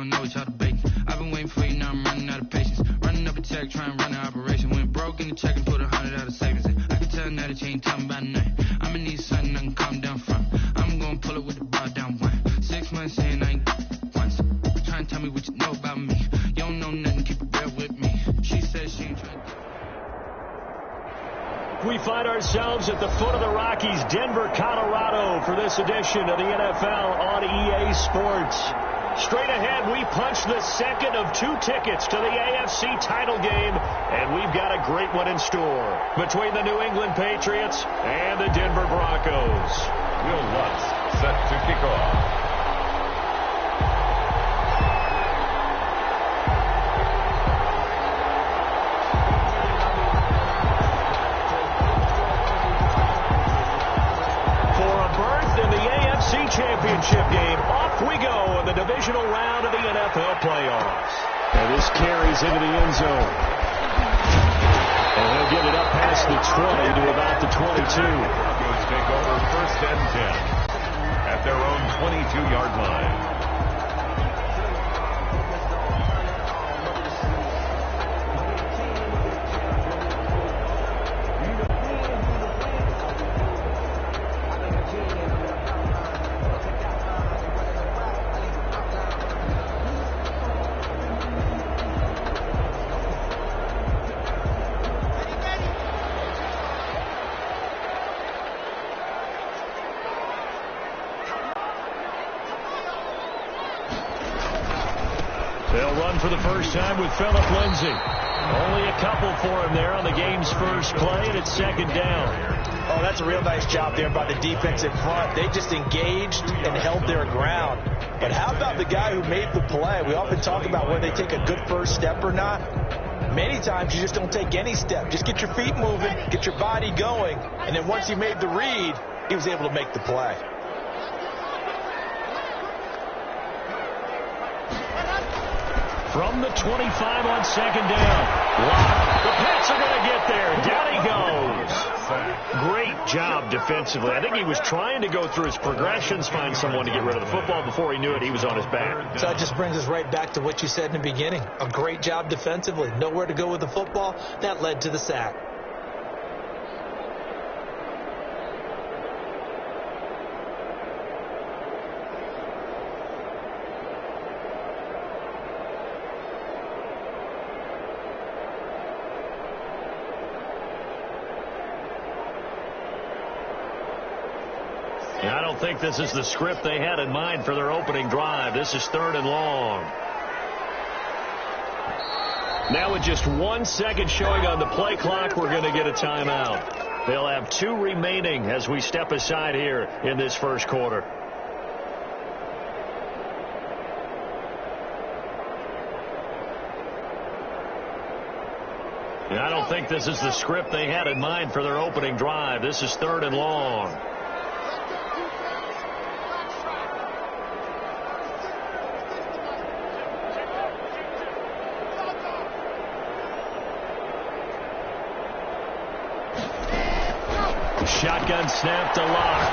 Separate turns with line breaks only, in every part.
don't know what y'all debating. I've been waiting for you, now I'm running out of patience. Running up a check, trying to run an operation. Went broke in the check and put 100 out of savings in. I can tell now that you ain't talking about nothing. I'ma need something I can calm down from. I'm gonna pull it with the bar down one. 6 months in, I ain't once. Trying to tell me what you know about me. You don't know nothing, keep it real with me. She says she ain't trying to...
We find ourselves at the foot of the Rockies, Denver, Colorado, for this edition of the NFL on EA Sports. Straight ahead, we punch the second of 2 tickets to the AFC title game, and we've got a great one in store between the New England Patriots and the Denver Broncos.
Will Lutz set to kick off.
Championship game. Off we go in the divisional round of the NFL playoffs. And this carries into the end zone. And he'll get it up past the 20 to about the 22.
Broncos take over 1st and 10 at their own 22-yard line.
They'll run for the first time with Phillip Lindsay. Only a couple for him there on the game's first play, and it's 2nd down.
Oh, that's a real nice job there by the defense in front. They just engaged and held their ground. But how about the guy who made the play? We often talk about whether they take a good first step or not. Many times you just don't take any step. Just get your feet moving, get your body going, and then once he made the read, he was able to make the play.
From the 25 on 2nd down. The Pats are going to get there. Down he goes. Great job defensively. I think he was trying to go through his progressions, find someone to get rid of the football. Before he knew it, he was on his back.
So that just brings us right back to what you said in the beginning. A great job defensively. Nowhere to go with the football. That led to the sack.
I don't think this is the script they had in mind for their opening drive. This is 3rd and long. Now with just 1 second showing on the play clock, we're going to get a timeout. They'll have 2 remaining as we step aside here in this first quarter. I don't think this is the script they had in mind for their opening drive. This is 3rd and long. Shotgun snap to Locke.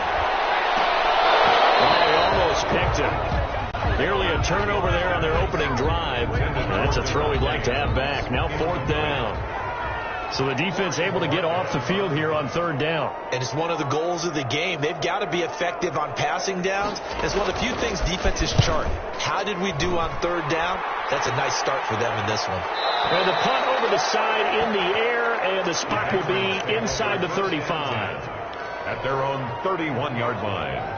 Oh, he almost picked him. Nearly a turnover there on their opening drive. That's a throw he'd like to have back. Now 4th down. So the defense able to get off the field here on 3rd down.
And it's one of the goals of the game. They've got to be effective on passing downs. It's one of the few things defenses chart. How did we do on 3rd down? That's a nice start for them in this one.
And the punt over the side in the air, and the spot will be inside the 35.
At their own 31-yard line.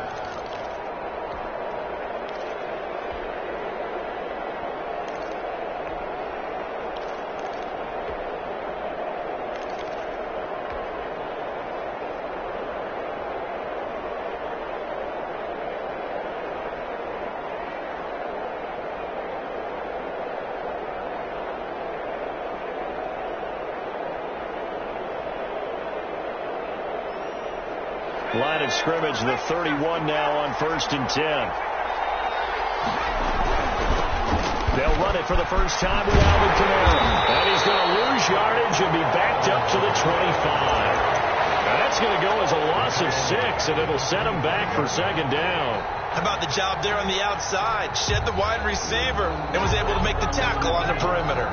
Line of scrimmage, the 31 now on 1st and 10. They'll run it for the first time with Alvin Kamara. And he's going to lose yardage and be backed up to the 25. And That's going to go as a loss of 6, and it'll set him back for second down.
How about the job there on the outside? Shed the wide receiver and was able to make the tackle on the perimeter.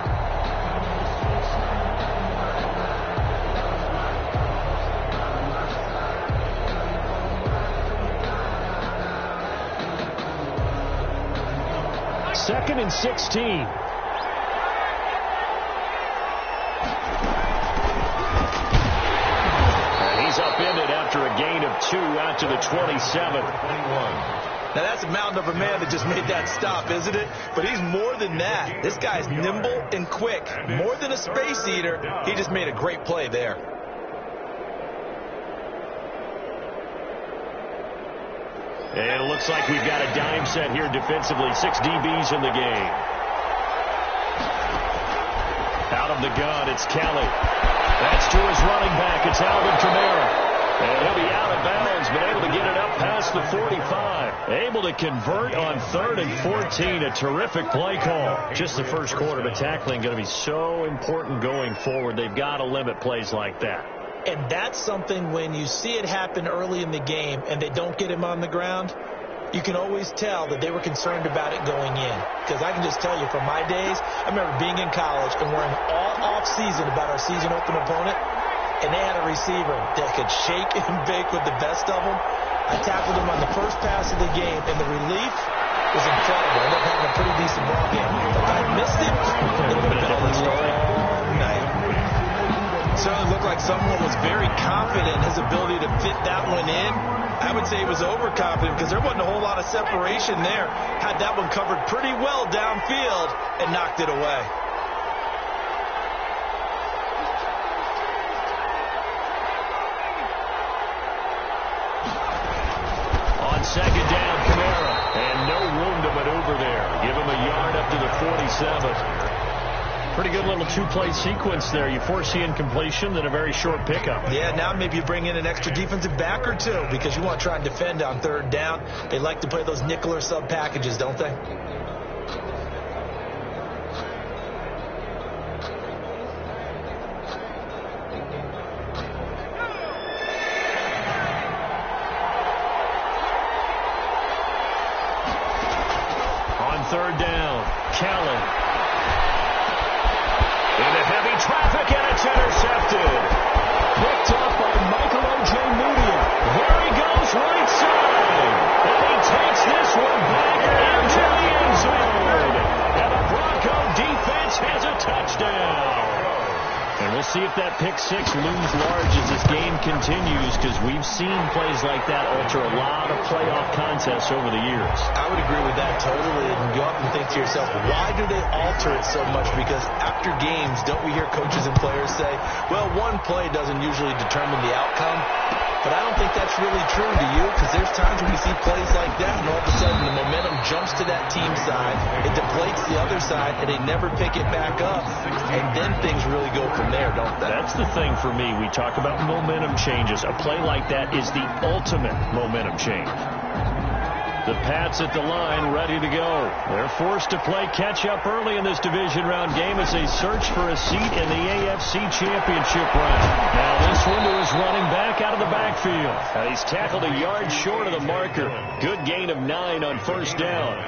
Second and 16. And he's upended after a gain of 2 out to the 27.
Now that's a mountain of a man that just made that stop, isn't it? But he's more than that. This guy's nimble and quick. More than a space eater. He just made a great play there.
And it looks like we've got a dime set here defensively. 6 DBs in the game. Out of the gun, it's Kelly. That's to his running back. It's Alvin Kamara. And he'll be out of bounds, but able to get it up past the 45. Able to convert on 3rd and 14. A terrific play call. Just the first quarter, but tackling going to be so important going forward. They've got to limit plays like that.
And that's something when you see it happen early in the game and they don't get him on the ground, you can always tell that they were concerned about it going in. Because I can just tell you from my days, I remember being in college and worrying all off season about our season open opponent, and they had a receiver that could shake and bake with the best of them. I tackled him on the first pass of the game, and the relief was incredible. I ended up having a pretty decent ball game. If I missed it, it would have been a long night. Certainly looked like someone was very confident in his ability to fit that one in. I would say he was overconfident because there wasn't a whole lot of separation there. Had that one covered pretty well downfield and knocked it away.
On second down, Kamara. And no room to maneuver there. Give him a yard up to the 47. Pretty good little two-play sequence there. You force the incompletion, then a very short pickup.
Yeah, now maybe you bring in an extra defensive back or two because you want to try and defend on 3rd down. They like to play those nickel or sub packages, don't they?
On 3rd down, Kelly. Into heavy traffic, and it's intercepted. Picked up by Michael O.J. Moody. There he goes, right side. And he takes this one back into the end zone. And the Bronco defense has a touchdown. And we'll see if that pick 6 looms large as this game continues, because we've seen plays like that alter a lot of playoff contests over the years.
I would agree with that totally. And you often think to yourself, why do they alter it so much? Because after games, don't we hear coaches and players say, well, one play doesn't usually determine the outcome? But I don't think that's really true, do you? Because there's times when we see plays like that, and all of a sudden the momentum jumps to that team side, it deflates the other side, and they never pick it back up. And then things really go from there, don't they?
That's the thing for me. We talk about momentum changes. A play like that is the ultimate momentum change. The Pats at the line, ready to go. They're forced to play catch-up early in this division round game as they search for a seat in the AFC Championship round. Now this one to his running back out of the backfield. He's tackled a yard short of the marker. Good gain of 9 on 1st down.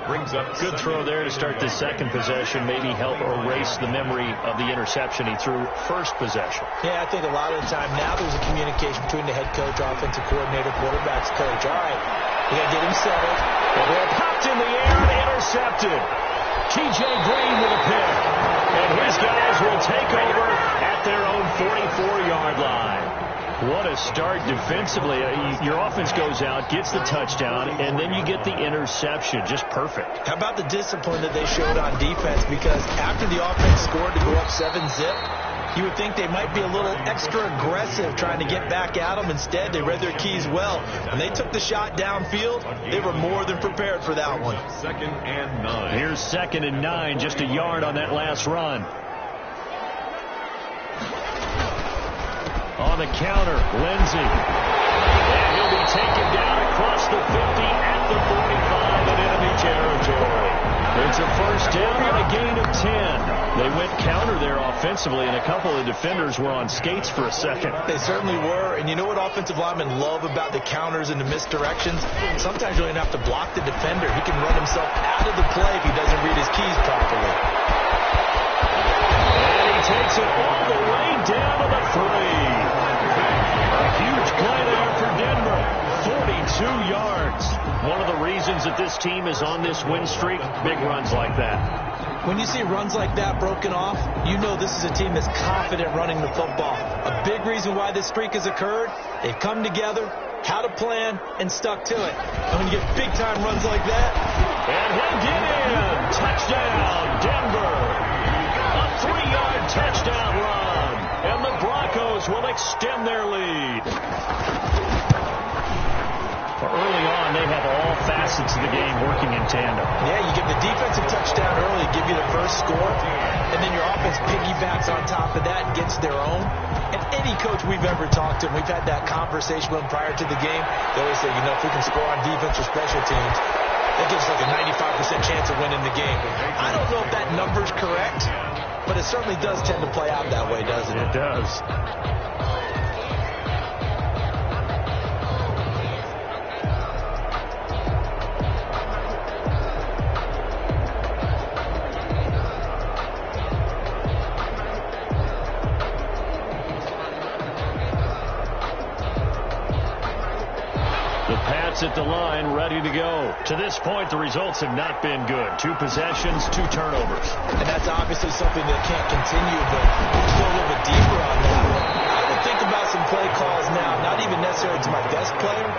Brings up
good throw there to start the second possession. Maybe help erase the memory of the interception he threw first possession.
Yeah, I think a lot of the time now there's a communication between the head coach, offensive coordinator, quarterback's coach. All right, we got to get him settled. The ball popped in the air and intercepted. T.J. Green with a pick. And his guys will take over at their own 44-yard line.
What a start defensively. Your offense goes out, gets the touchdown, and then you get the interception. Just perfect.
How about the discipline that they showed on defense? Because after the offense scored to go up 7-zip, you would think they might be a little extra aggressive trying to get back at them. Instead, they read their keys well. When they took the shot downfield, they were more than prepared for that one.
2nd and 9.
Here's 2nd and 9, just a yard on that last run. On the counter, Lindsey. And he'll be taken down across the 50 at the 45 in enemy territory. It's a first down and a gain of 10. They went counter there offensively, and a couple of defenders were on skates for a second.
They certainly were, and you know what offensive linemen love about the counters and the misdirections? Sometimes you don't even have to block the defender. He can run himself out of the play if he doesn't read his keys properly.
And he takes it all the way down to the 3. A huge play there for Denver. 42 yards. One of the reasons that this team is on this win streak, big runs like that.
When you see runs like that broken off, you know this is a team that's confident running the football. A big reason why this streak has occurred, they've come together, had a plan, and stuck to it. And when you get big-time runs like that...
And he'll get in. Touchdown, Denver. A 3-yard touchdown run. And the Broncos will extend their lead. Early on, they have all facets of the game working in tandem.
Yeah, you give the defensive touchdown early, give you the first score, and then your offense piggybacks on top of that and gets their own. And any coach we've ever talked to, and we've had that conversation with them prior to the game, they always say, you know, if we can score on defense or special teams, that gives us like a 95% chance of winning the game. I don't know if that number's correct, but it certainly does tend to play out that way, doesn't it?
It does. At the line, ready to go. To this point, the results have not been good. 2 possessions, 2 turnovers.
And that's obviously something that can't continue, but to go a little bit deeper on that one, I would think about some play calls now, not even necessarily to my best player,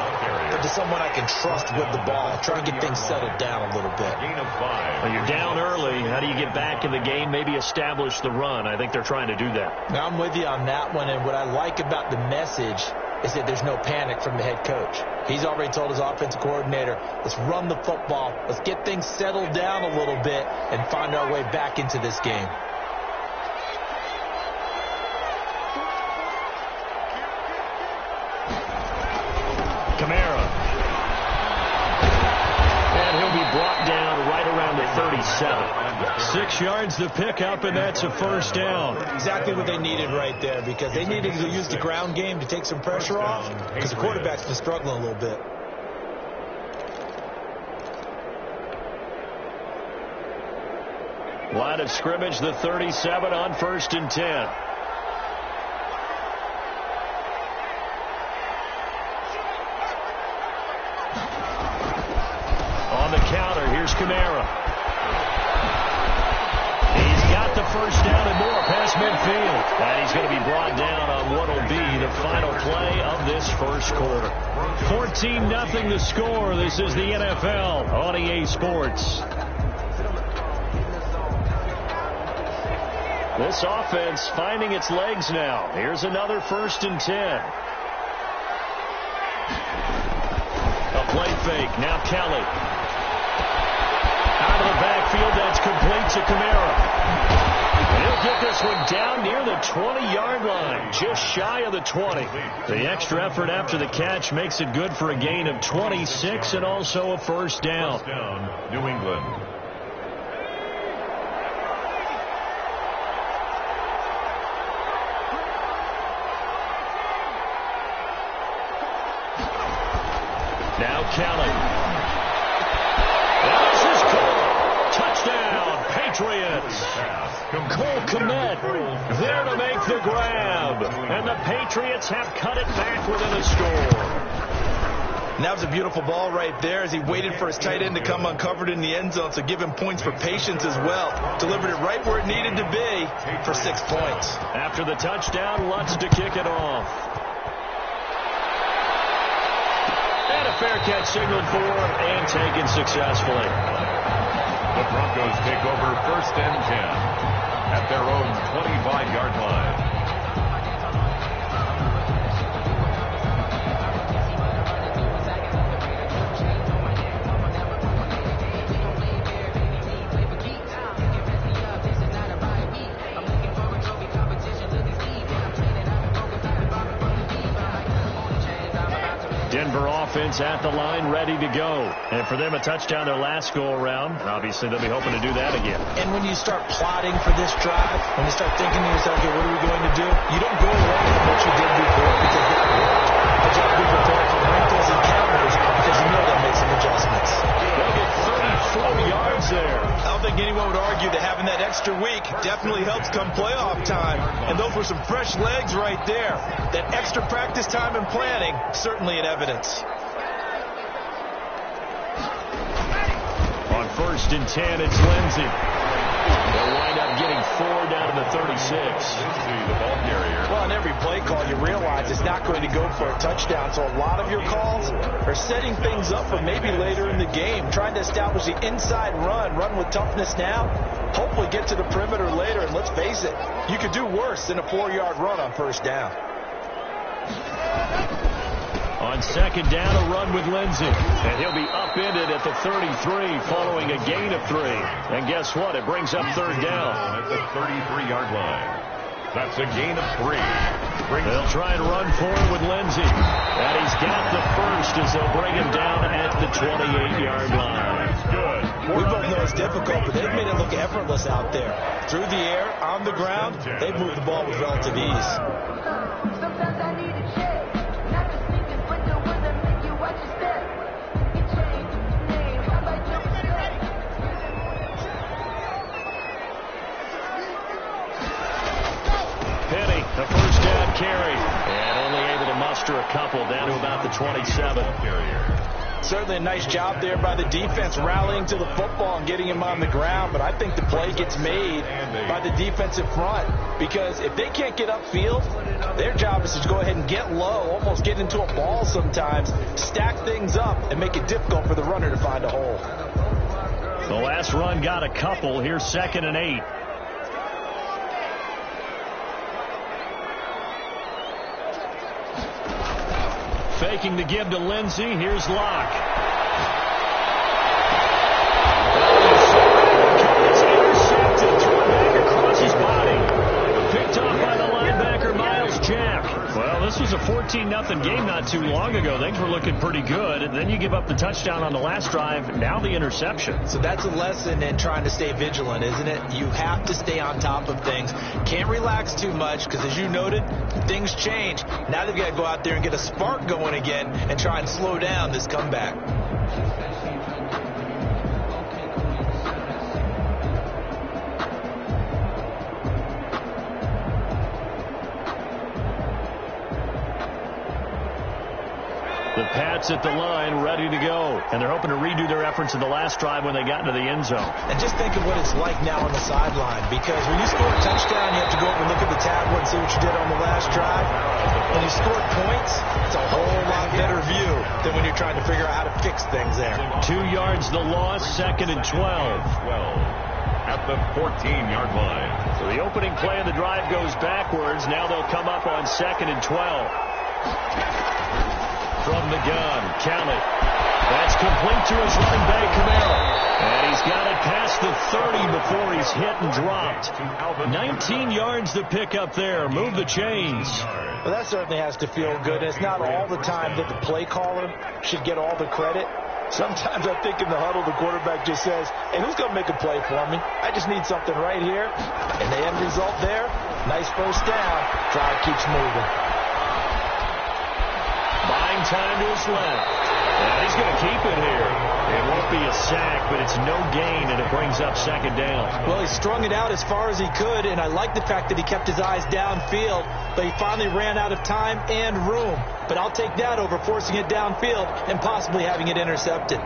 but to someone I can trust with the ball. Try and get things settled down a little bit.
Well, you're down early. How do you get back in the game? Maybe establish the run. I think they're trying to do that.
Now, I'm with you on that one, and what I like about the message is that there's no panic from the head coach. He's already told his offensive coordinator, let's run the football, let's get things settled down a little bit and find our way back into this game.
Kamara. And he'll be brought down right around the 37. 6 yards to pick up, and that's a first down.
Exactly what they needed right there, because they needed to use the ground game to take some pressure off, because the quarterback's been struggling a little bit.
Line of scrimmage, the 37 on 1st and 10. On the counter, here's Kamara. He's got the first down and more past midfield. And he's going to be brought down on what will be the final play of this first quarter. 14-0 the score. This is the NFL on EA Sports. This offense finding its legs now. Here's another 1st and 10. A play fake. Now Kelly. Out of the backfield, that's complete to Kamara. And he'll get this one down near the 20-yard line, just shy of the 20. The extra effort after the catch makes it good for a gain of 26 and also a first down.
New England.
Now Kelly. This is Cole. Touchdown, Patriots. Cole Kmet there to make the grab. And the Patriots have cut it back within a score.
And that was a beautiful ball right there as he waited for his tight end to come uncovered in the end zone, so give him points for patience as well. Delivered it right where it needed to be for 6 points.
After the touchdown, Lutz to kick it off. And a fair catch signaled for and taken successfully.
The Broncos take over 1st and 10 at their own 25-yard line.
Denver off offense at the line, ready to go. And for them, a touchdown their last go-around. And obviously, they'll be hoping to do that again.
And when you start plotting for this drive, when you start thinking to yourself, okay, what are we going to do? You don't go away from what you did before because that worked. But you have to be prepared for wrinkles and counters because you know they'll make some adjustments.
They'll get 34 yards there.
I don't think anyone would argue that having that extra week definitely helps come playoff time. And those were some fresh legs right there. That extra practice time and planning, certainly in evidence.
On 1st and 10, it's Lindsey. They'll wind up getting 4 down to the 36.
The ball carrier.
Well, on every play call, you realize it's not going to go for a touchdown. So a lot of your calls are setting things up for maybe later in the game, trying to establish the inside run with toughness now, hopefully get to the perimeter later. And let's face it, you could do worse than a 4-yard run on 1st down.
On 2nd down, a run with Lindsey. And he'll be upended at the 33 following a gain of 3. And guess what? It brings up 3rd down.
At the 33-yard line. That's a gain of 3.
They'll try and run forward with Lindsey. And he's got the first as they'll bring him down at the 28-yard line.
Good.
We both know it's difficult, but they've made it look effortless out there. Through the air, on the ground, they've moved the ball with relative ease.
Sometimes I need a check. Not just thinking, but the ones that make you watch your step. You change your name. How about you?
Penny, the 1st down carry. And only able to muster a couple down to about the 27.
Certainly a nice job there by the defense rallying to the football and getting him on the ground. But I think the play gets made by the defensive front because if they can't get upfield, their job is to go ahead and get low, almost get into a ball sometimes, stack things up, and make it difficult for the runner to find a hole.
The last run got a couple. Here's 2nd and 8. Faking the give to Lindsey. Here's Locke. It's intercepted. Thrown back across his body. Picked off by the linebacker, Miles Jack. Well, this was a 14-0 game not too long ago. Things were looking pretty good. And then you give up the touchdown on the last drive. Now the interception.
So that's a lesson in trying to stay vigilant, isn't it? You have to stay on top of things. Can't relax too much because, as you noted, things change. Now they've got to go out there and get a spark going again and try and slow down this comeback.
The Pats at the line, ready to go. And they're hoping to redo their efforts in the last drive when they got into the end zone.
And just think of what it's like now on the sideline, because when you score a touchdown, you have to go up and look at the tablet and see what you did on the last drive. When you score points, it's a whole lot better view than when you're trying to figure out how to fix things there.
2 yards the loss, 2nd and 12.
At the 14-yard line.
So the opening play of the drive goes backwards. Now they'll come up on 2nd and 12. From the gun, Kelly. That's complete to his running back, Camaro. And he's got it past the 30 before he's hit and dropped. 19 yards to pick up there. Move the chains.
Well, that certainly has to feel good. It's not all the time that the play caller should get all the credit. Sometimes I think in the huddle, the quarterback just says, hey, who's going to make a play for me? I just need something right here. And the end result there, nice 1st down. Drive keeps moving.
Buying time to his left. And he's going to keep it here. It won't be a sack, but it's no gain, and it brings up 2nd down.
Well, he strung it out as far as he could, and I like the fact that he kept his eyes downfield, but he finally ran out of time and room. But I'll take that over forcing it downfield and possibly having it intercepted.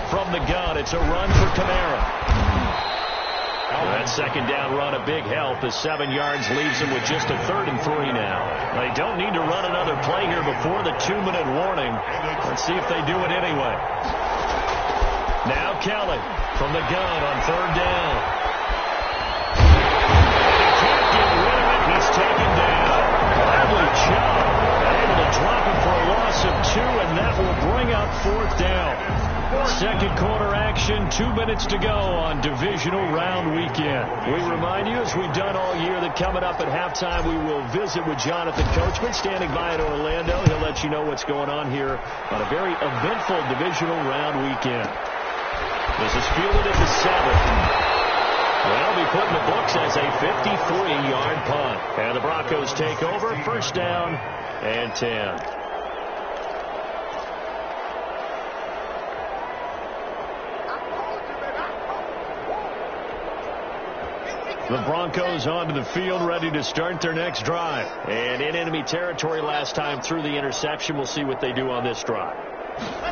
From the gun, it's a run for Camara. That 2nd down run, a big help as 7 yards leaves him with just a 3rd and 3 now. They don't need to run another play here before the 2-minute warning. Let's see if they do it anyway. Now Kelly from the gun on 3rd down. He can't get rid of it. He's taken down. Lovely job. Able to drop it for a loss of 2, and that will bring up 4th down. Second quarter action, 2 minutes to go on divisional round weekend. We remind you, as we've done all year, that coming up at halftime, we will visit with Jonathan Coachman, standing by in Orlando. He'll let you know what's going on here on a very eventful divisional round weekend. This is fielded at the 7. Well, be put in the books as a 53-yard punt. And the Broncos take over, 1st down and 10. The Broncos onto the field, ready to start their next drive. And in enemy territory last time through the interception. We'll see what they do on this drive.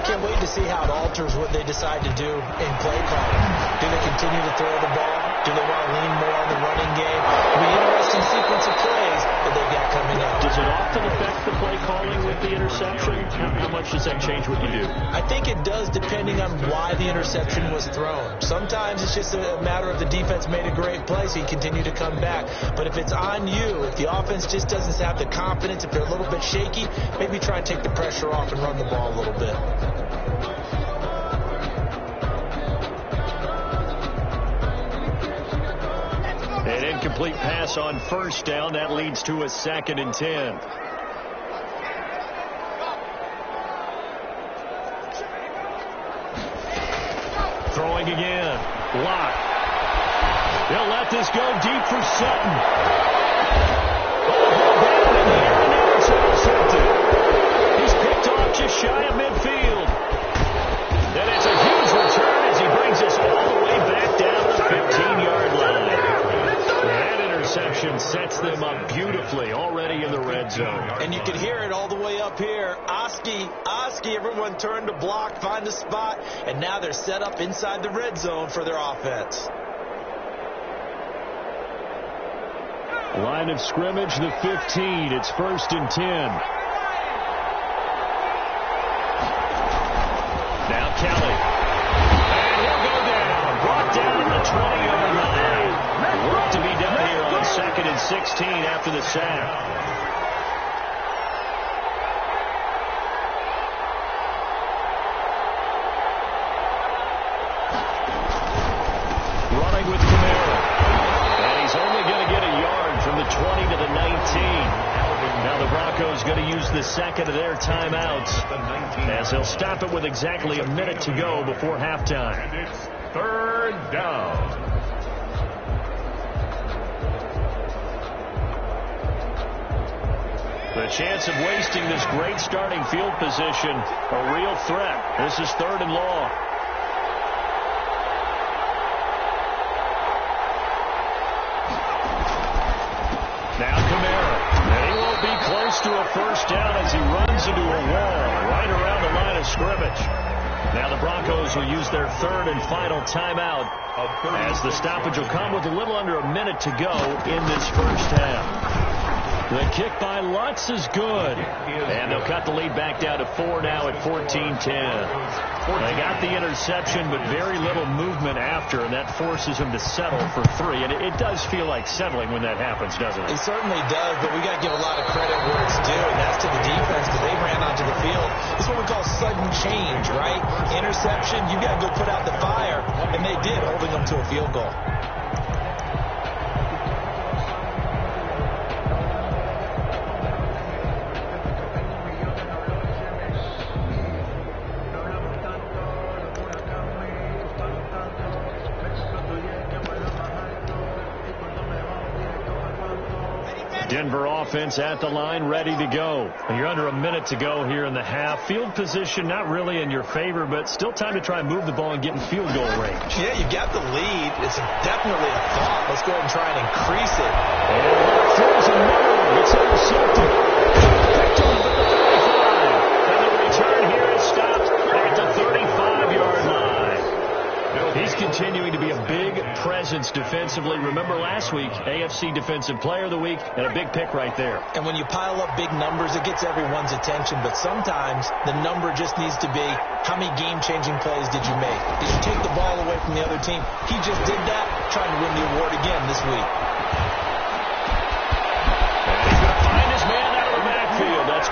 Can't wait to see how it alters what they decide to do in play calling. Do they continue to throw the ball? Do they want to lean more on the running game? It'll be an interesting sequence of plays that they've got coming up.
Does it often affect the play calling with the interception? How much does that change what you do?
I think it does, depending on why the interception was thrown. Sometimes it's just a matter of the defense made a great play, so you continue to come back. But if it's on you, if the offense just doesn't have the confidence, if they're a little bit shaky, maybe try and take the pressure off and run the ball a little bit.
An incomplete pass on 1st down. That leads to a 2nd and 10. Throwing again. Block. They'll let this go deep for Sutton. Oh, down in the air, and now it's intercepted. He's picked off just shy of midfield. And it's a huge return as he brings us all the way back down to the 15-yard line. That interception sets them up beautifully already in the red zone.
And you can hear it all the way up here. Oski, everyone turned to block, find a spot, and now they're set up inside the red zone for their offense.
Line of scrimmage, the 15. It's 1st and 10. Now Kelly. And he'll go down. Brought down at the 20-yard line. Work to be done here on 2nd and 16 after the sack. Running with Kamara. And he's only going to get a yard from the 20 to the 19. Now the Broncos going to use the 2nd of their timeouts as they'll stop it with exactly a minute to go before halftime.
And it's 3rd down.
The chance of wasting this great starting field position, a real threat. This is 3rd and long. Now Kamara. And he won't be close to a 1st down as he runs into a wall right around the line of scrimmage. Now the Broncos will use their 3rd and final timeout as the stoppage will come with a little under a minute to go in this 1st half. The kick by Lutz is good. And they'll cut the lead back down to 4 now at 14-10. They got the interception, but very little movement after, and that forces them to settle for 3. And it does feel like settling when that happens, doesn't it?
It certainly does, but we got to give a lot of credit where it's due, and that's to the defense because they ran onto the field. It's what we call sudden change, right? Interception, you got to go put out the fire, and they did, holding them to a field goal.
Denver offense at the line, ready to go. You're under a minute to go here in the half. Field position not really in your favor, but still time to try and move the ball and get in field goal range.
Yeah, you got the lead. It's definitely a thought. Let's go ahead and try and increase it.
And throws another one. It's intercepted. Picked off at the 35. And the return here is stopped at the 35-yard line. He's continuing to be a big presence defensively. Remember last week, AFC Defensive Player of the Week, and a big pick right there.
And when you pile up big numbers, it gets everyone's attention. But sometimes the number just needs to be, how many game-changing plays did you make? Did you take the ball away from the other team? He just did that, trying to win the award again this week.
And he's going to find his man out of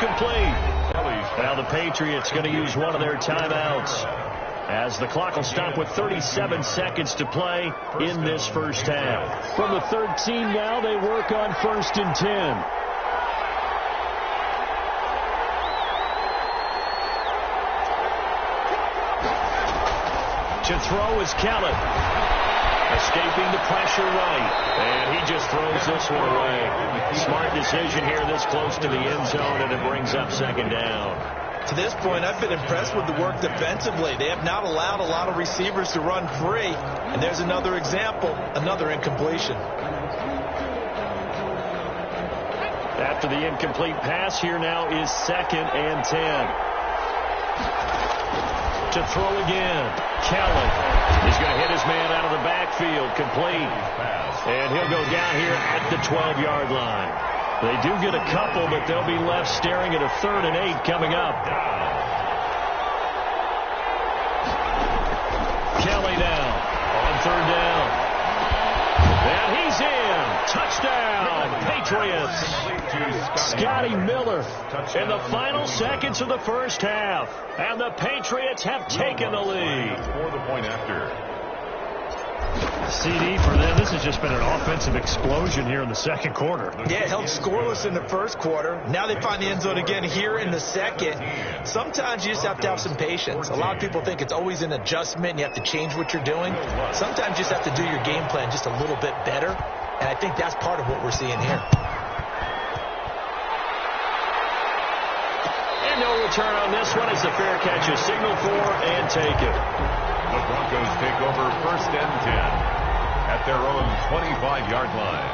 complete. Now the Patriots going to use one of their timeouts, as the clock will stop with 37 seconds to play in this first half. From the 13 now, they work on 1st and 10. To throw is Kelly. Escaping the pressure right. And he just throws this one away. Smart decision here this close to the end zone, and it brings up 2nd down.
To this point, I've been impressed with the work defensively. They have not allowed a lot of receivers to run free. And there's another example, another incompletion.
After the incomplete pass, here now is 2nd and 10. To throw again. Kelly. He's going to hit his man out of the backfield. Complete. And he'll go down here at the 12-yard line. They do get a couple, but they'll be left staring at a 3rd and 8 coming up. Kelly now on 3rd down. And he's in. Touchdown, Patriots. Scotty Miller in the final seconds of the first half. And the Patriots have taken the lead.
For the point after.
CD for them. This has just been an offensive explosion here in the second quarter.
Yeah, it held scoreless in the first quarter. Now they find the end zone again here in the second. Sometimes you just have to have some patience. A lot of people think it's always an adjustment and you have to change what you're doing. Sometimes you just have to do your game plan just a little bit better. And I think that's part of what we're seeing here.
And no return on this one. It's a fair catch. A signal for and take it.
The Broncos take over 1st and 10 at their own 25-yard line.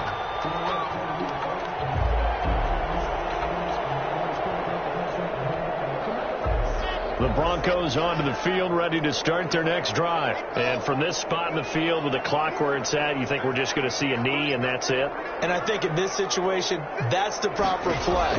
The Broncos onto the field, ready to start their next drive. And from this spot in the field with the clock where it's at, you think we're just going to see a knee and that's it?
And I think in this situation, that's the proper play.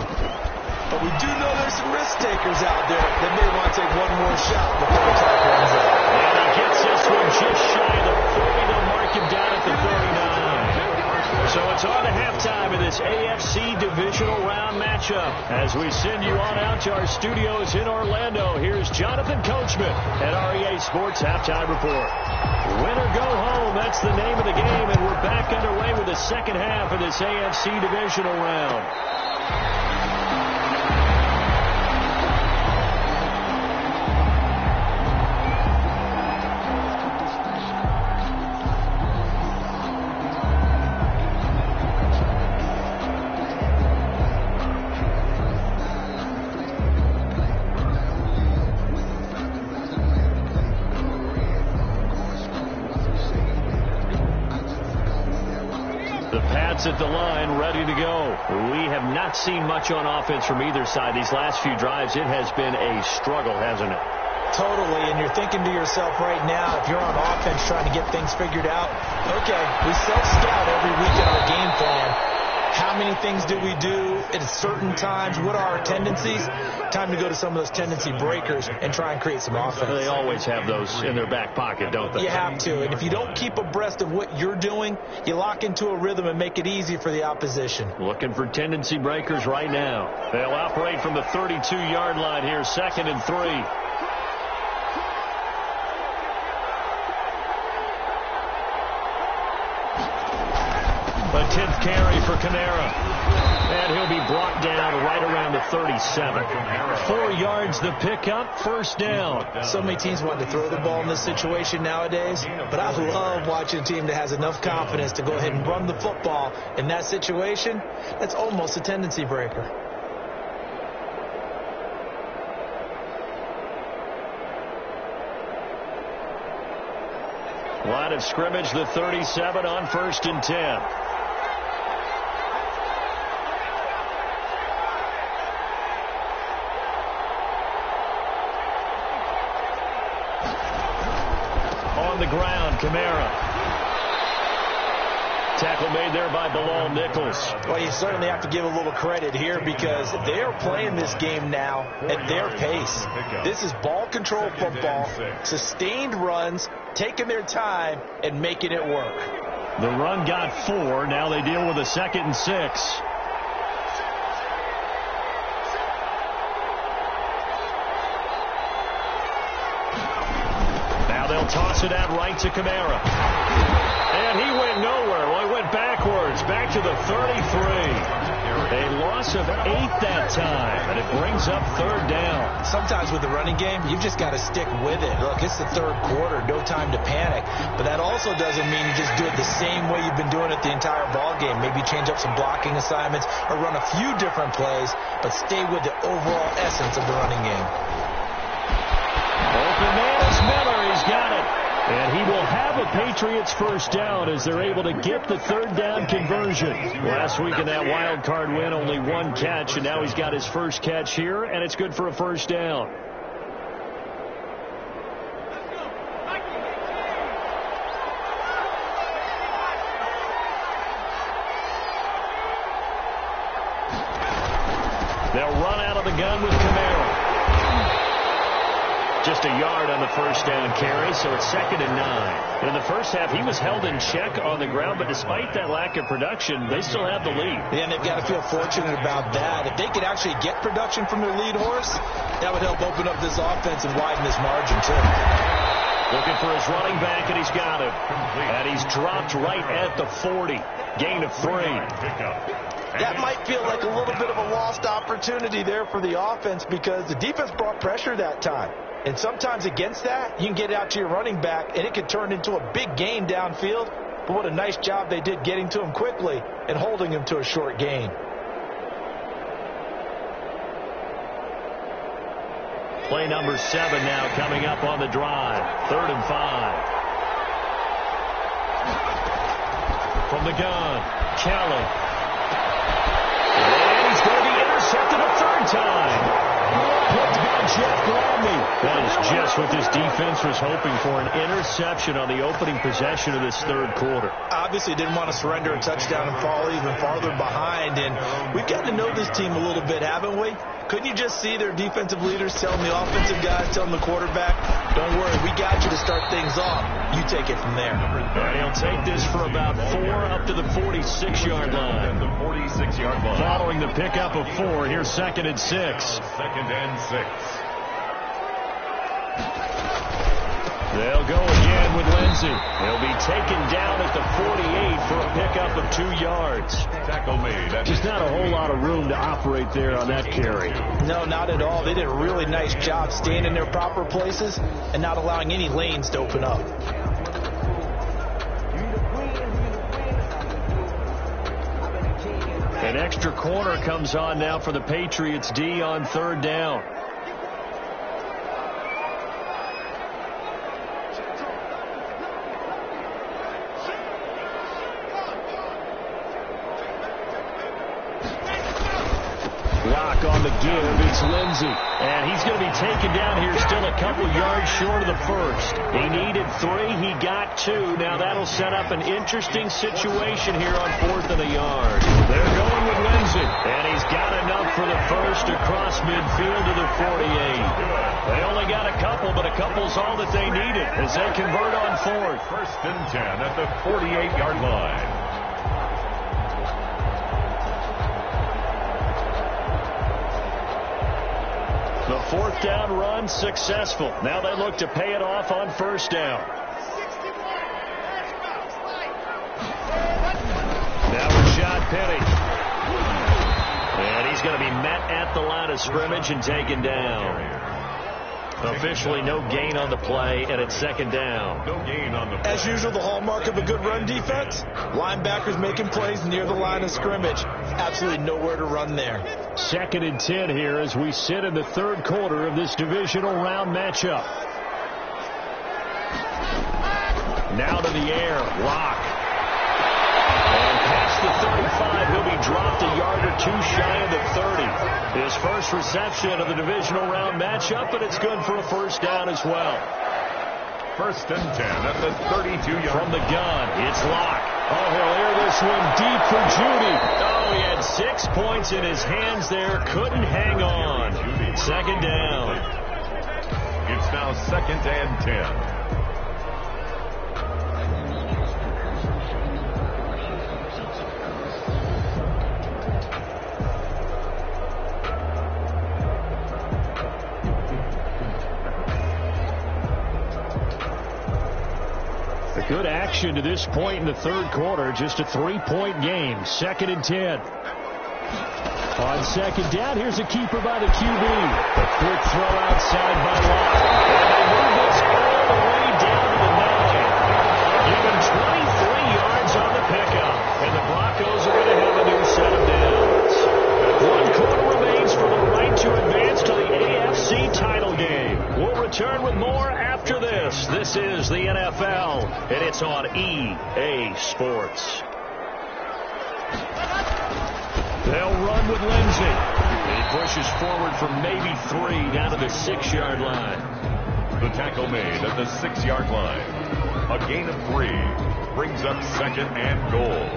But we do know there's some risk takers out there that may want to take one more shot before the clock runs out.
And he gets this one just shy of the 40. They'll mark him down at the 39. So it's on to halftime in this AFC divisional round matchup. As we send you on out to our studios in Orlando, here's Jonathan Coachman at REA Sports Halftime Report. Win or go home, that's the name of the game, and we're back underway with the second half of this AFC divisional round. At the line, ready to go. We have not seen much on offense from either side. These last few drives, it has been a struggle, hasn't it?
Totally, and you're thinking to yourself right now, if you're on offense trying to get things figured out, okay, we self-scout every week in our game plan. How many things do we do at certain times? What are our tendencies? Time to go to some of those tendency breakers and try and create some offense.
They always have those in their back pocket, don't they?
You have to, and if you don't keep abreast of what you're doing, you lock into a rhythm and make it easy for the opposition.
Looking for tendency breakers right now. They'll operate from the 32-yard line here, 2nd and 3. A 10th carry for Kamara. And he'll be brought down right around the 37. 4 yards the pickup, 1st down.
So many teams want to throw the ball in this situation nowadays, but I love watching a team that has enough confidence to go ahead and run the football. In that situation, that's almost a tendency breaker.
Line of scrimmage, the 37 on 1st and 10. On the ground, Kamara. Tackle made there by Bilal Nichols.
Well, you certainly have to give a little credit here because they are playing this game now at their pace. This is ball control football, sustained runs, taking their time and making it work.
The run got 4. Now they deal with a 2nd and 6. they'll toss it out right to Kamara. And he went nowhere. Well, he went backwards, back to the 33. A loss of 8 that time, and it brings up third down.
Sometimes with the running game, you've just got to stick with it. Look, it's the third quarter, no time to panic. But that also doesn't mean you just do it the same way you've been doing it the entire ball game. Maybe change up some blocking assignments or run a few different plays, but stay with the overall essence of the running game.
Open man is Miller. He's got it. And he will have a Patriots first down as they're able to get the third down conversion. Last week in that wild card win, only one catch, and now he's got his first catch here, and it's good for a first down. They'll run out of the gun with Kamara. Just a yard on the first down carry, so it's 2nd and 9. In the first half, he was held in check on the ground, but despite that lack of production, they still have the lead.
Yeah, and they've got to feel fortunate about that. If they could actually get production from their lead horse, that would help open up this offense and widen this margin, too.
Looking for his running back, and he's got him. And he's dropped right at the 40. Gain of 3.
That might feel like a little bit of a lost opportunity there for the offense because the defense brought pressure that time. And sometimes against that, you can get out to your running back, and it could turn into a big gain downfield. But what a nice job they did getting to him quickly and holding him to a short gain.
Play number 7 now coming up on the drive. 3rd and 5. From the gun, Kelly. And he's going to be intercepted a 3rd time. Picked by Jeff Gladney. That is just what this defense was hoping for, an interception on the opening possession of this 3rd quarter.
Obviously didn't want to surrender a touchdown and fall even farther behind. And we've gotten to know this team a little bit, haven't we? Couldn't you just see their defensive leaders telling the offensive guys, telling the quarterback, don't worry, we got you to start things off. You take it from there.
And he'll take this for about 4 up to the 46-yard line.
The 46-yard line.
Following the pickup of 4, here's 2nd and 6.
2nd and 6.
They'll go again with Lindsey. He'll be taken down at the 48 for a pickup of 2 yards.
Tackle made.
Just not a whole lot of room to operate there on that carry.
No, not at all. They did a really nice job staying in their proper places and not allowing any lanes to open up.
An extra corner comes on now for the Patriots D on 3rd down. On the give, it's Lindsey. And he's going to be taken down here still a couple yards short of the first. He needed 3. He got 2. Now that'll set up an interesting situation here on 4th and a yard. They're going with Lindsey. And he's got enough for the first across midfield to the 48. They only got a couple, but a couple's all that they needed as they convert on 4th.
1st and 10 at the 48-yard line.
The 4th down run successful. Now they look to pay it off on 1st down. Now Rashad Penny. And he's going to be met at the line of scrimmage and taken down. Officially no gain on the play, and it's 2nd down.
No gain on the play.
As usual, the hallmark of a good run defense, linebackers making plays near the line of scrimmage. Absolutely nowhere to run there.
2nd and 10 here as we sit in the 3rd quarter of this divisional round matchup. Now to the air, Locke. And past the 35, he'll be dropped a yard or 2 shy of the 30. His first reception of the divisional round matchup, but it's good for a first down as well.
1st and 10 at the 32-yard.
From the gun, it's Locke. Oh, he'll air this one deep for Judy. Oh, he had 6 points in his hands there. Couldn't hang on. 2nd down.
It's now 2nd and 10.
Good action to this point in the third quarter. Just a 3-point game. 2nd and 10. On second down, here's a keeper by the QB. A quick throw outside by Locke. And they move this all the way down to the 9. Give him 23 yards on the pickup. And the Broncos are going to have a new set of downs. 1 quarter remains for the right to advance to the AFC title game. We'll return with more after this. This is the NFL, and it's on EA Sports. They'll run with Lindsey. He pushes forward from maybe 3 down to the 6-yard line.
The tackle made at the 6-yard line. A gain of 3 brings up 2nd and goal.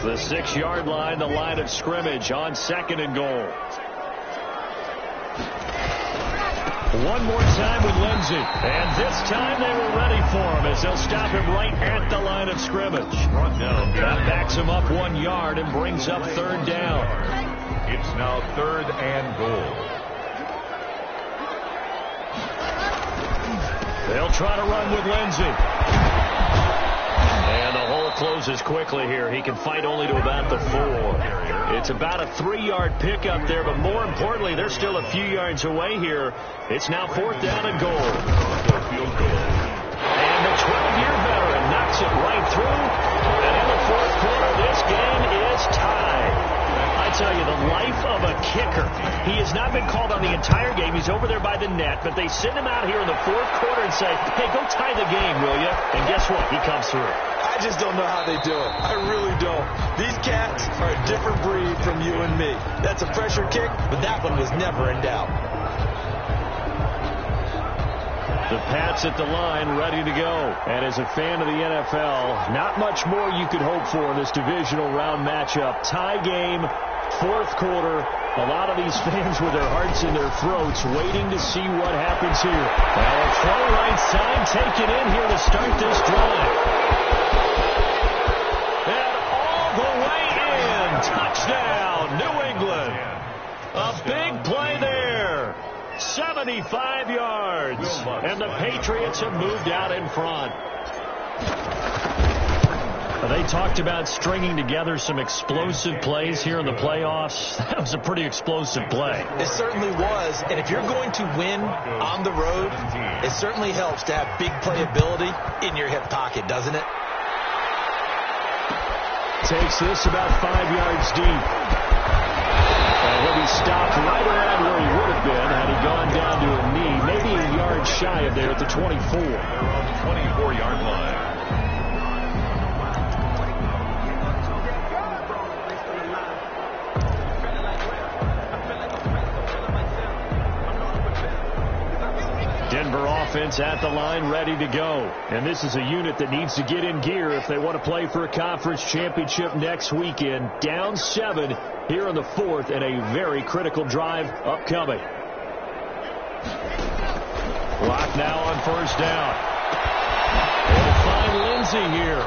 The 6-yard line, the line of scrimmage on 2nd and goal. One more time with Lindsey. And this time they were ready for him as they'll stop him right at the line of scrimmage. That backs him up 1 yard and brings up 3rd down.
It's now 3rd and goal.
They'll try to run with Lindsey. And the hole closes quickly here. He can fight only to about the 4. It's about a 3-yard pickup there, but more importantly, they're still a few yards away here. It's now 4th down and goal. And the 12-year veteran knocks it right through. And in the 4th quarter, this game is tied. I tell you, the life of a kicker. He has not been called on the entire game. He's over there by the net, but they send him out here in the 4th quarter and say, hey, go tie the game, will you? And guess what? He comes through.
I just don't know how they do it. I really don't. These cats are a different breed from you and me. That's a pressure kick, but that one was never in doubt.
The Pats at the line ready to go. And as a fan of the NFL, not much more you could hope for in this divisional round matchup. Tie game, 4th quarter. A lot of these fans with their hearts in their throats waiting to see what happens here. Well, a throw right side taken in here to start this drive. And all the way in. Touchdown, New England. A big play there. 75 yards. And the Patriots have moved out in front. They talked about stringing together some explosive plays here in the playoffs. That was a pretty explosive play.
It certainly was. And if you're going to win on the road, it certainly helps to have big playability in your hip pocket, doesn't it?
Takes this about 5 yards deep. And he'll be stopped right around where he would have been had he gone down to a knee. Maybe a yard shy of there at the 24.
They're on the 24-yard line.
Denver offense at the line ready to go. And this is a unit that needs to get in gear if they want to play for a conference championship next weekend. Down 7 here in the 4th and a very critical drive upcoming. Clock now on 1st down. They'll find Lindsey here.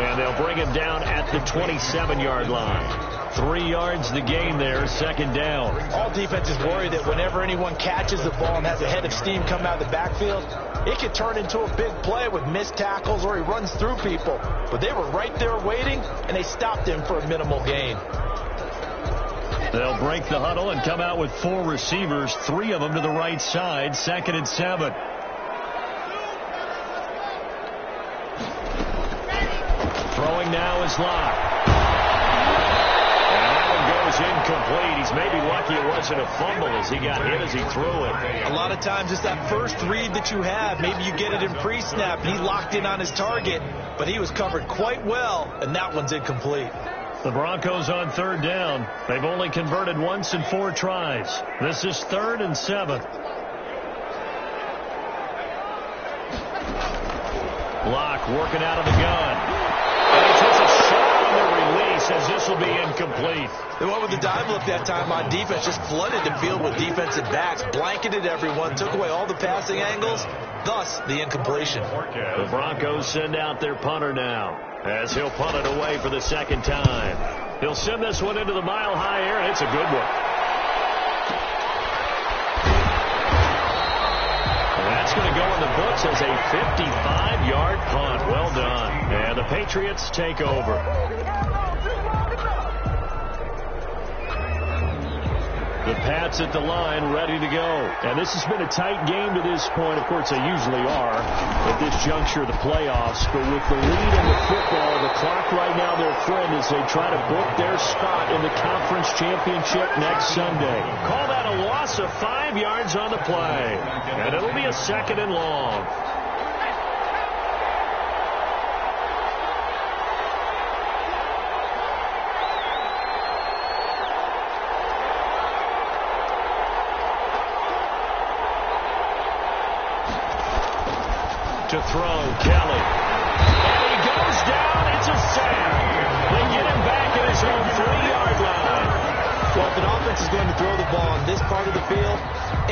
And they'll bring him down at the 27-yard line. 3 yards the gain there, 2nd down.
All defenses worry that whenever anyone catches the ball and has a head of steam come out of the backfield, it could turn into a big play with missed tackles or he runs through people. But they were right there waiting, and they stopped him for a minimal gain.
They'll break the huddle and come out with 4 receivers, 3 of them to the right side, 2nd and 7. Throwing now is Locke. Incomplete. He's maybe lucky it wasn't a fumble as he got hit as he threw it.
A lot of times it's that first read that you have. Maybe you get it in pre-snap and he locked in on his target, but he was covered quite well, and that one's incomplete.
The Broncos on 3rd down. They've only converted once in 4 tries. This is 3rd and 7. Locke working out of the gun. And he takes a shot on the release as this will be incomplete.
They went with the dive look that time on defense, just flooded the field with defensive backs, blanketed everyone, took away all the passing angles, thus the incompletion.
The Broncos send out their punter now as he'll punt it away for the 2nd time. He'll send this one into the mile-high air, and it's a good one. 55-yard punt. Well done. And the Patriots take over. The Pats at the line, ready to go. And this has been a tight game to this point. Of course, they usually are at this juncture of the playoffs. But with the lead in the football, the clock right now, their friend, as they try to book their spot in the conference championship next Sunday. Call that a loss of 5 yards on the play. And it'll be a 2nd and long. To throw, Kelly. And he goes down. It's a sack. They get him back at his own 3-yard line.
Well, if an offense is going to throw the ball on this part of the field,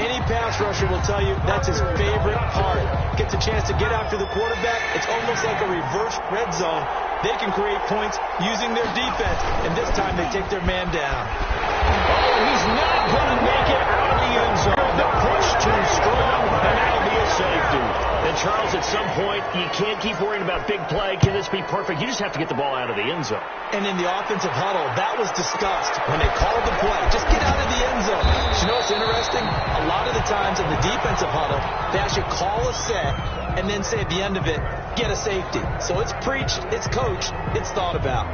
any pass rusher will tell you that's his favorite part. Gets a chance to get after the quarterback. It's almost like a reverse red zone. They can create points using their defense, and this time they take their man down.
Oh, he's not going to make it out of the end zone. The push too strong, and that'll be a safety. And, Charles, at some point, you can't keep worrying about big play. Can this be perfect? You just have to get the ball out of the end zone.
And in the offensive huddle, that was discussed when they called the play. Just get out of the end zone. You know what's interesting? A lot of the times in the defensive huddle, they actually call a set and then say at the end of it, get a safety. So it's preached, it's coached, it's thought about.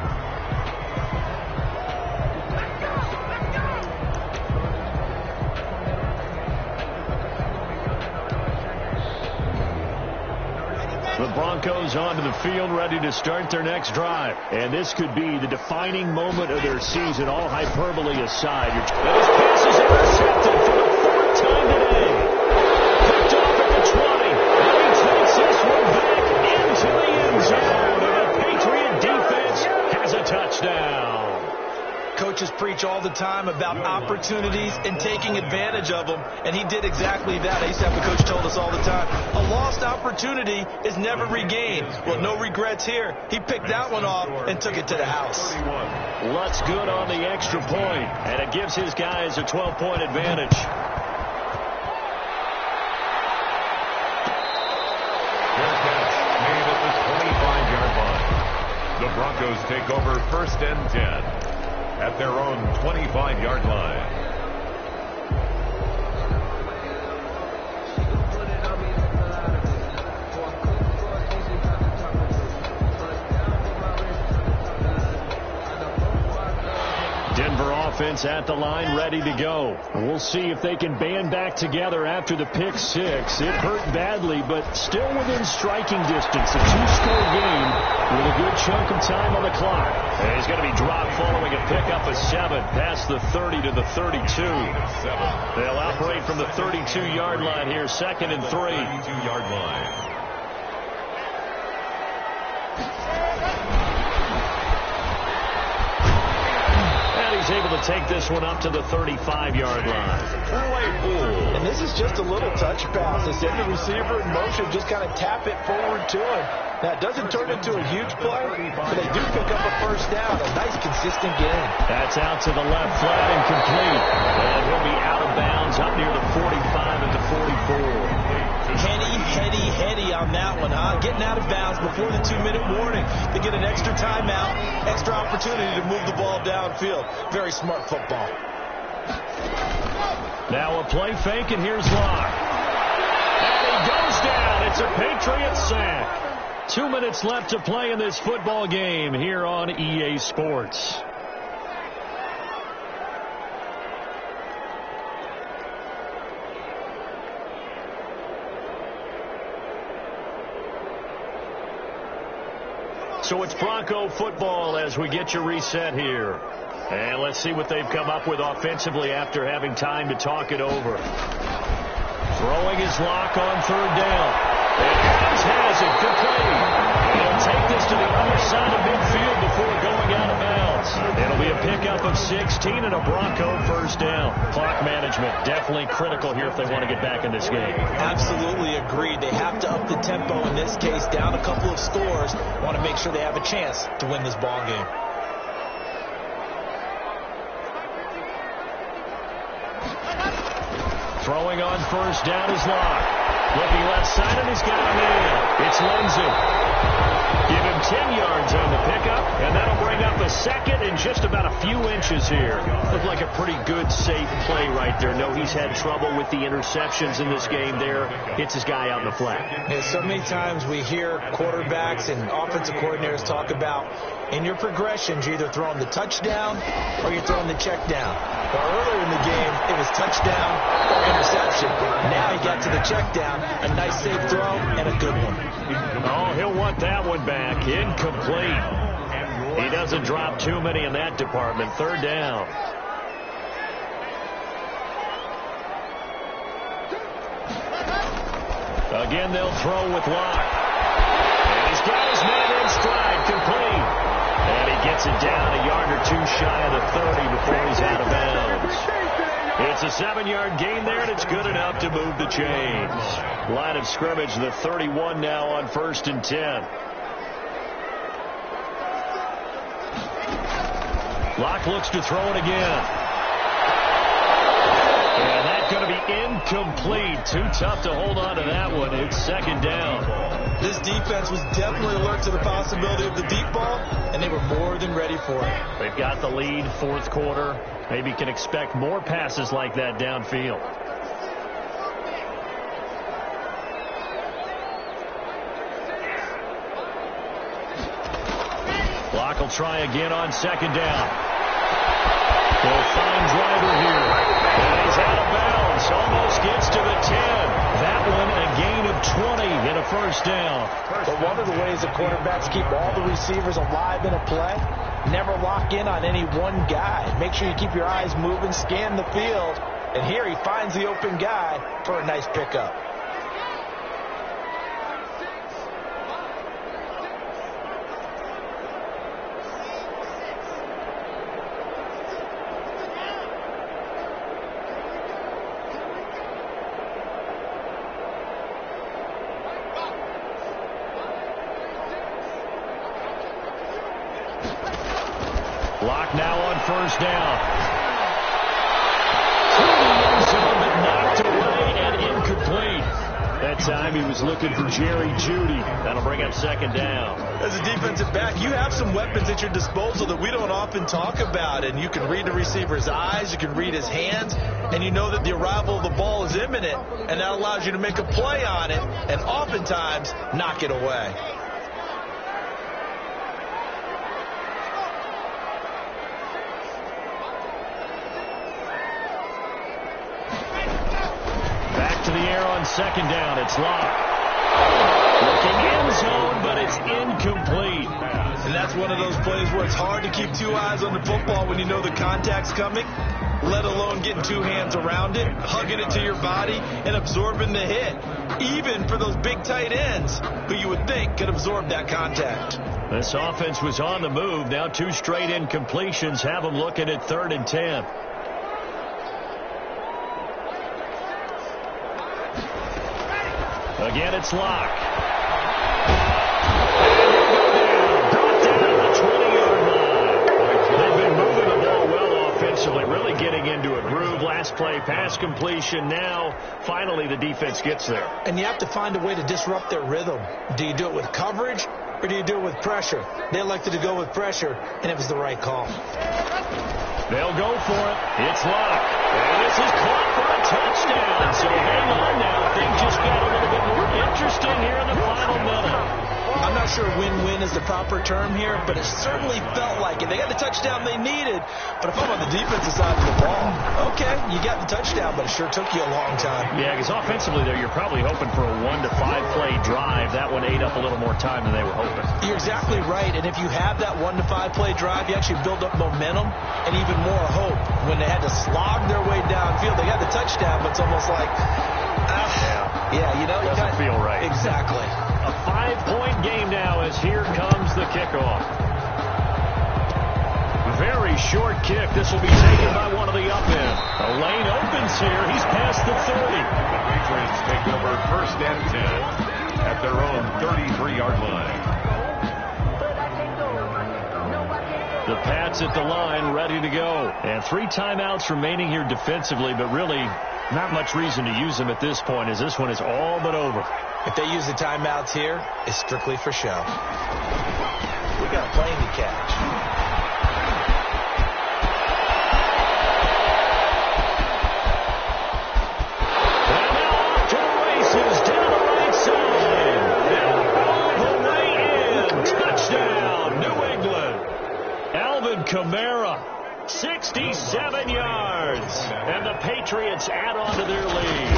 The Broncos onto the field, ready to start their next drive. And this could be the defining moment of their season, all hyperbole aside. And his pass is intercepted for the 4th time today. Picked off at the 20. And he takes this one back into the end zone. And the Patriot defense has a touchdown.
Coaches preach all the time about opportunities and taking advantage of them, and he did exactly that. I used to have a coach told us all the time, a lost opportunity is never regained. Well, no regrets here. He picked that one off and took it to the house.
Lutz good on the extra point, and it gives his guys a 12-point advantage.
Made at the 25-yard line. The Broncos take over 1st and 10. At their own 25-yard line.
Denver offense at the line, ready to go. We'll see if they can band back together after the pick 6. It hurt badly, but still within striking distance. A 2-score game with a good chunk of time on the clock. And he's going to be dropped following a pickup of 7 past the 30 to the 32. They'll operate from the 32-yard line here, 2nd and 3.
32-yard line.
He's able to take this one up to the 35-yard line.
And this is just a little touch pass. They send the receiver in motion, just kind of tap it forward to him. That doesn't turn into a huge play, but they do pick up a 1st down. A nice, consistent game.
That's out to the left, flat and complete. And he'll be out of bounds up near the 45 at the 44.
Heady on that one, huh? Getting out of bounds before the 2-minute warning. They get an extra timeout, extra opportunity to move the ball downfield. Very smart football.
Now a play fake, and here's Locke. And he goes down. It's a Patriot sack. 2 minutes left to play in this football game here on EA Sports. So it's Bronco football as we get you reset here. And let's see what they've come up with offensively after having time to talk it over. Throwing his Lock on 3rd down. And Adams has it. Good play. He'll take this to the other side of midfield before going out of bounds. It'll be a pickup of 16 and a Bronco 1st down. Clock management definitely critical here if they want to get back in this game.
Absolutely agreed. They have to up the tempo in this case, down a couple of scores. Want to make sure they have a chance to win this ball game.
Throwing on 1st down is Locke. Looking left side, and he's got a man. It's Lindsey. Give him 10 yards on the pickup, and that'll bring up a second in just about a few inches here. Looked like a pretty good, safe play right there. No, he's had trouble with the interceptions in this game there. Hits his guy out in the flat.
Yeah, so many times we hear quarterbacks and offensive coordinators talk about in your progressions, you're either throwing the touchdown or you're throwing the check down. Well, earlier in the game, it was touchdown or interception. Now he got to the check down, a nice safe throw, and a good one.
Oh, he'll want that one back. Incomplete. He doesn't drop too many in that department. Third down. Again, they'll throw with Locke. And he's got his man in stride, complete. And he gets it down a yard or two shy of the 30 before he's out of bounds. It's a 7-yard gain there, and it's good enough to move the chains. Line of scrimmage, the 31 now on 1st and 10. Locke looks to throw it again. And that's going to be incomplete. Too tough to hold on to that one. It's 2nd down.
This defense was definitely alert to the possibility of the deep ball, and they were more than ready for it.
They've got the lead, 4th quarter. Maybe can expect more passes like that downfield. Locke will try again on 2nd down. They'll find driver here. And he's out of bounds. Almost gets to the 10. That one a gain of 20 and a 1st down.
But one of the ways the quarterbacks keep all the receivers alive in a play, never lock in on any one guy. Make sure you keep your eyes moving, scan the field. And here he finds the open guy for a nice pickup.
Locke now on 1st down. To the end zone, but knocked away and incomplete. That time he was looking for Jerry Jeudy. That'll bring up 2nd down.
As a defensive back, you have some weapons at your disposal that we don't often talk about. And you can read the receiver's eyes, you can read his hands, and you know that the arrival of the ball is imminent. And that allows you to make a play on it and oftentimes knock it away.
To the air on 2nd down. It's Locke. Looking end zone, but it's incomplete.
And that's one of those plays where it's hard to keep 2 eyes on the football when you know the contact's coming, let alone getting 2 hands around it, hugging it to your body, and absorbing the hit. Even for those big tight ends who you would think could absorb that contact.
This offense was on the move. Now 2 straight incompletions have them looking at 3rd and 10. Again, it's Locke. Brought down at the 20-yard line. They've been moving the ball well offensively, really getting into a groove. Last play, pass completion. Now, finally, the defense gets there.
And you have to find a way to disrupt their rhythm. Do you do it with coverage, or do you do it with pressure? They elected to go with pressure, and it was the right call.
They'll go for it. It's Locke. And this is caught for a touchdown. So hang on now. Things just got a little bit more interesting here in the final minute.
I'm not sure win-win is the proper term here, but it certainly felt like it. They got the touchdown they needed, but if I'm on the defensive side of the ball, okay, you got the touchdown, but it sure took you a long time.
Yeah, because offensively there, you're probably hoping for a 1 to 5 play drive. That one ate up a little more time than they were hoping.
You're exactly right, and if you have that 1 to 5 play drive, you actually build up momentum and even more hope. When they had to slog their way downfield, they got the touchdown, but it's almost like, yeah, you know,
doesn't feel right.
Exactly.
A 5-point game now as here comes the kickoff. Very short kick. This will be taken by one of the up end. A lane opens here. He's past the 30.
The Patriots take over 1st and 10 at their own 33-yard line.
But I can't go. No, I can't go.
The Pats at the line, ready to go. And 3 timeouts remaining here defensively, but really not much reason to use them at this point, as this one is all but over.
If they use the timeouts here, it's strictly for show. We got a plane to catch.
And now off to the races, down the right side. And all the way in. Touchdown, New England. Alvin Kamara, 67 yards. And the Patriots add on to their lead.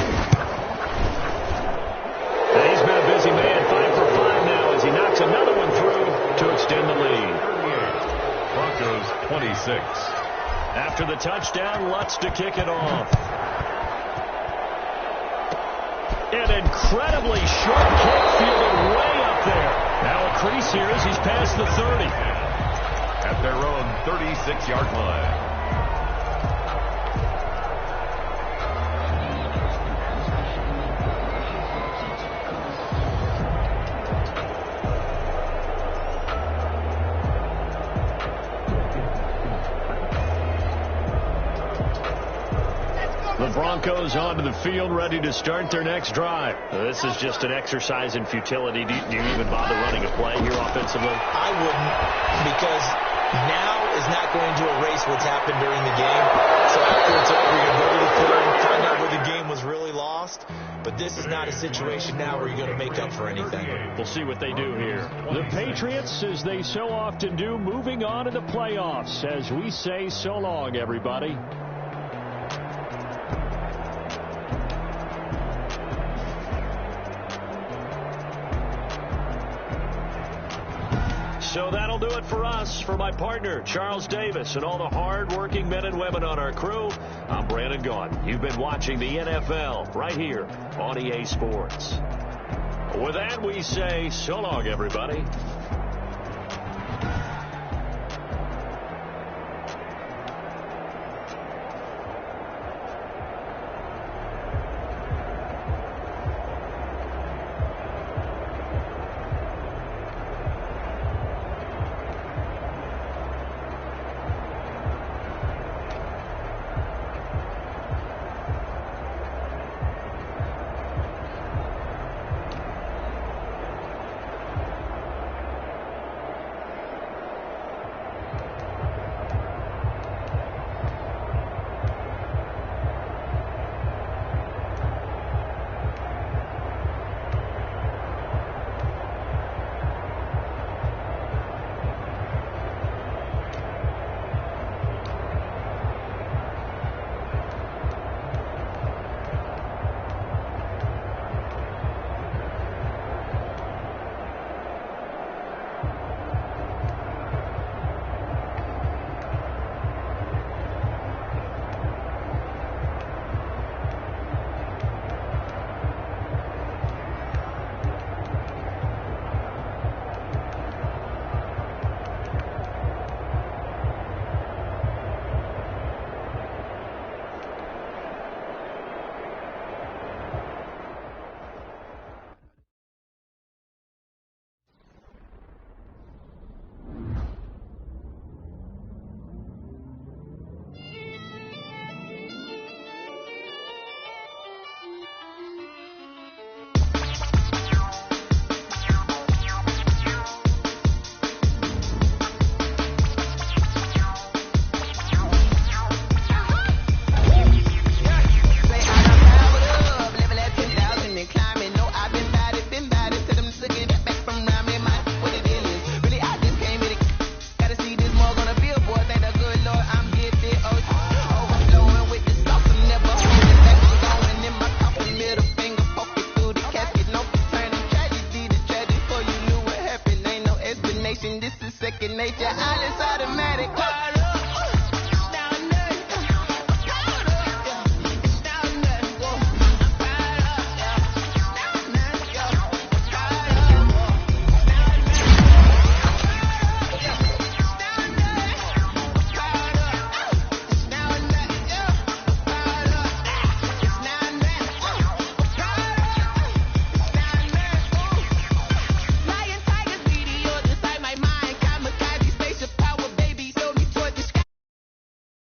And he's been a busy man, 5 for 5 now as he knocks another one through to extend the lead.
Broncos 26.
After the touchdown, Lutz to kick it off. An incredibly short kick fielded way up there. Now a crease here as he's past the 30.
At their own 36-yard line.
The Broncos onto the field, ready to start their next drive. This is just an exercise in futility. Do you even bother running a play here offensively?
I wouldn't, because now is not going to erase what's happened during the game. So after it's over, you're going to go to the film, find out where the game was really lost. But this is not a situation now where you're going to make up for anything.
We'll see what they do here. The Patriots, as they so often do, moving on to the playoffs as we say so long, everybody. So that'll do it for us. For my partner, Charles Davis, and all the hard-working men and women on our crew, I'm Brandon Gaudin. You've been watching the NFL right here on EA Sports. With that, we say so long, everybody.